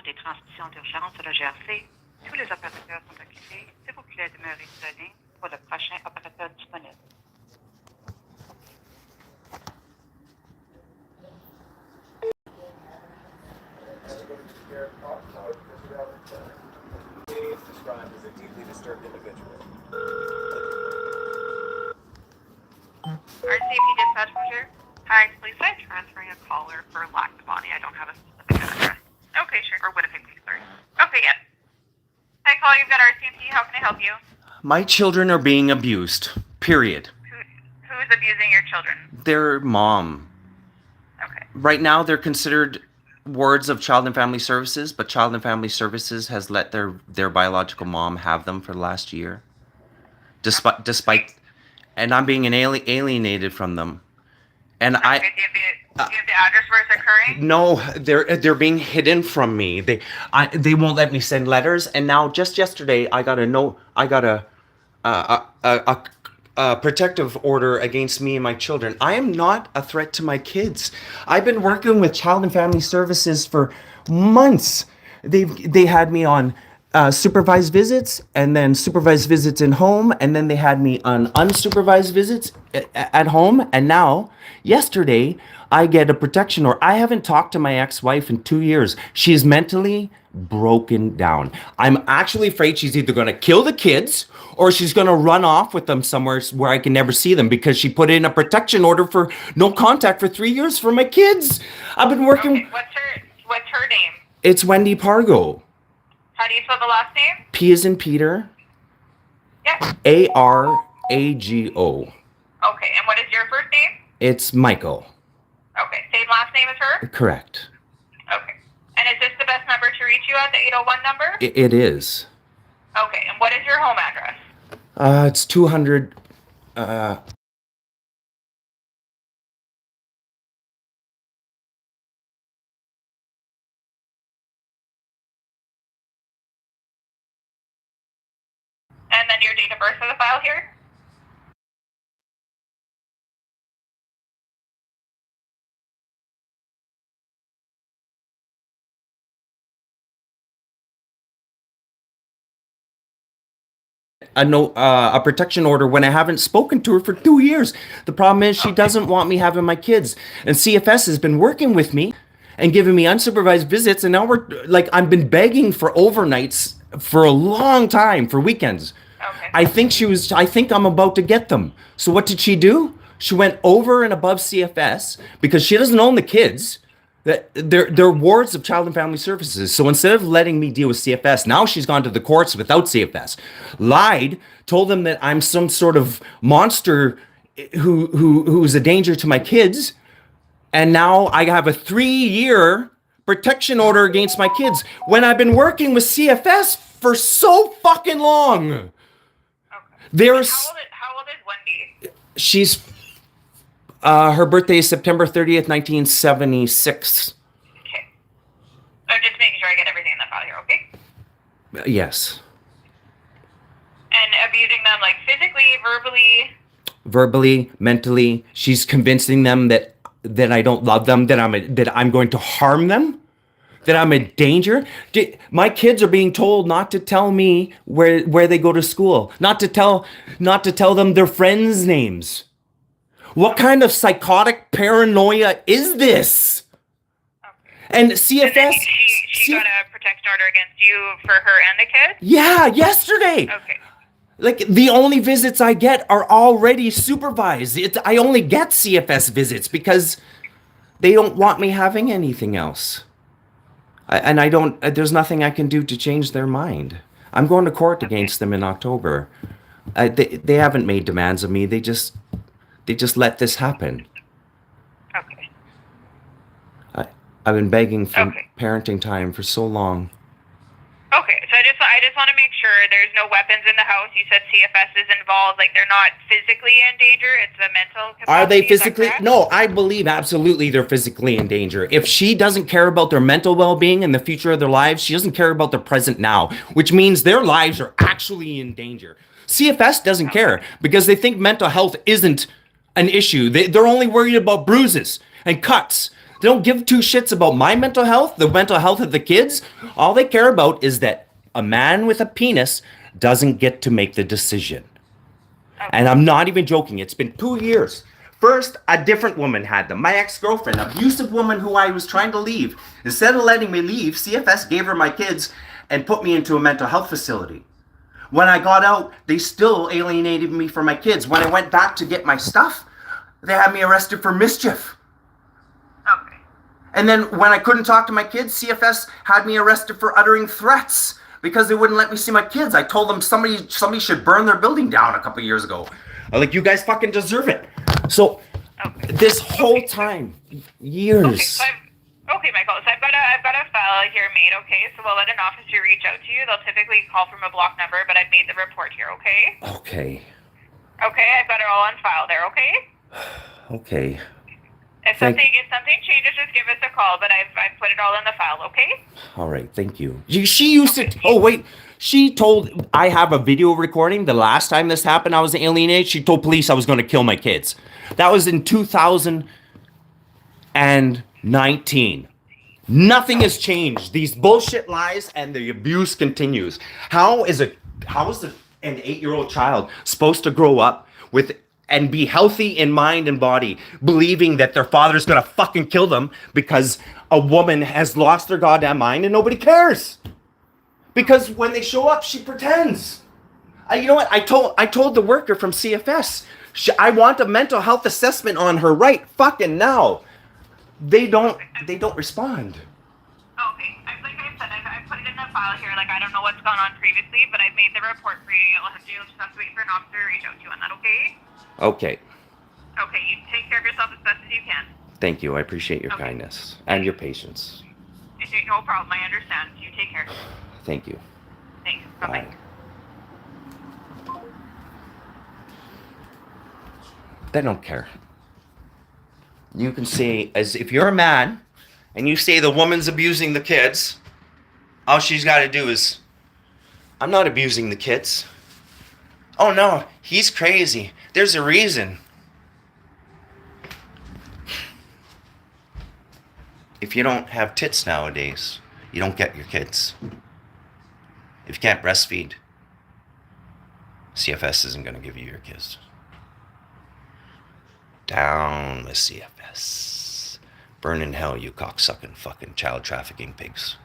des transmissions d'urgence de la GRC. Tous les opérateurs sont occupés. S'il vous plaît, demeurez sur la ligne pour le prochain opérateur disponible. He is described as a deeply disturbed individual. RCMP dispatch bonjour. Hi, please try transferring a caller for Lactabani. I don't have a specific address. Okay, sure. Or Winnipeg, please, sorry. Okay, yes. Hi, call. You've got RCMP. How can I help you? My children are being abused. Period. Who's abusing your children? Their mom. Okay. Right now, they're considered wards of Child and Family Services, but Child and Family Services has let their biological mom have them for the last year. Despite, and I'm being alienated from them. And Okay, do you have the address where it's occurring? No, they're being hidden from me. They won't let me send letters. And now, just yesterday, I got a note. I got a protective order against me and my children. I am not a threat to my kids. I've been working with Child and Family Services for months. They had me on supervised visits, and then supervised visits in home, and then they had me on unsupervised visits at home. And now, yesterday, I get a protection order. I haven't talked to my ex-wife in 2 years. She's mentally broken down. I'm actually afraid she's either going to kill the kids or she's going to run off with them somewhere where I can never see them, because she put in a protection order for no contact for 3 years for my kids. I've been working. Okay, what's her name? It's Wendy Pargo. How do you spell the last name? P as in Peter. Yeah. Arago. Okay, and what is your first name? It's Michael. Okay, same last name as her? Correct. Okay. And is this the best number to reach you at, the 801 number? It is. Okay, and what is your home address? It's 200. And then your date of birth for the file here? A protection order when I haven't spoken to her for 2 years. The problem is she doesn't want me having my kids. And CFS has been working with me and giving me unsupervised visits, and now I've been begging for overnights for a long time, for weekends. Okay. I think I'm about to get them. So what did she do? She went over and above CFS because she doesn't own the kids. They're wards of Child and Family Services. So instead of letting me deal with CFS, now she's gone to the courts without CFS. Lied, told them that I'm some sort of monster who's a danger to my kids. And now I have a 3-year protection order against my kids when I've been working with CFS for so fucking long. Okay. There's How old is Wendy? She's her birthday is September 30th, 1976. Okay. I'm just making sure I get everything in the file here, okay? Yes. And abusing them, like, physically, Verbally, mentally. She's convincing them that I don't love them, that I'm going to harm them, that I'm a danger. My kids are being told not to tell me where they go to school, not to tell them their friends' names. What kind of psychotic paranoia is this? Okay. And CFS. And she got a protection order against you for her and the kids? Yeah, yesterday. Okay. Like, the only visits I get are already supervised. I only get CFS visits because they don't want me having anything else. There's nothing I can do to change their mind. I'm going to court against them in October. They haven't made demands of me. They just let this happen. Okay. I've been begging for parenting time for so long. Okay, so I just want to make sure there's no weapons in the house. You said CFS is involved, like they're not physically in danger. It's a mental capacity. Are they is that physically? correct? No, I believe absolutely they're physically in danger. If she doesn't care about their mental well-being and the future of their lives, she doesn't care about the present now, which means their lives are actually in danger. CFS doesn't care because they think mental health isn't an issue. They're only worried about bruises and cuts. They don't give two shits about my mental health, the mental health of the kids. All they care about is that a man with a penis doesn't get to make the decision. And I'm not even joking. It's been 2 years. First, a different woman had them. My ex-girlfriend, abusive woman who I was trying to leave. Instead of letting me leave, CFS gave her my kids and put me into a mental health facility. When I got out, they still alienated me from my kids. When I went back to get my stuff, they had me arrested for mischief. Okay. And then when I couldn't talk to my kids, CFS had me arrested for uttering threats because they wouldn't let me see my kids. I told them somebody should burn their building down a couple years ago. I'm like, you guys fucking deserve it. So this whole time, years. Okay, Michael. So I've got a file here made. Okay, so we'll let an officer reach out to you. They'll typically call from a block number, but I've made the report here. Okay. Okay. Okay, I've got it all on file there. Okay. Okay. If something changes, just give us a call. But I've put it all in the file. Okay. All right. Thank you. She used to. Oh wait. She told. I have a video recording. The last time this happened, I was alienated. She told police I was going to kill my kids. That was in 2019. Nothing has changed. These bullshit lies and the abuse continues. How is an 8-year-old child supposed to grow up with and be healthy in mind and body, believing that their father's gonna fucking kill them because a woman has lost their goddamn mind and nobody cares? Because when they show up, she pretends. You know what? I told the worker from CFS, I want a mental health assessment on her right fucking now. They don't respond. Okay. Like I said, I put it in the file here. Like, I don't know what's gone on previously, but I've made the report for you. You'll just have to wait for an officer to reach out to you on that, okay? Okay. Okay, you take care of yourself as best as you can. Thank you. I appreciate your kindness and your patience. No problem. I understand. You take care. Thank you. Thanks. Bye-bye. Bye. They don't care. You can say, as if you're a man and you say the woman's abusing the kids, all she's got to do is, I'm not abusing the kids. Oh no, he's crazy. There's a reason. If you don't have tits nowadays, you don't get your kids. If you can't breastfeed, CFS isn't going to give you your kids. Down with CFS. Burn in hell, you cocksucking fucking child trafficking pigs.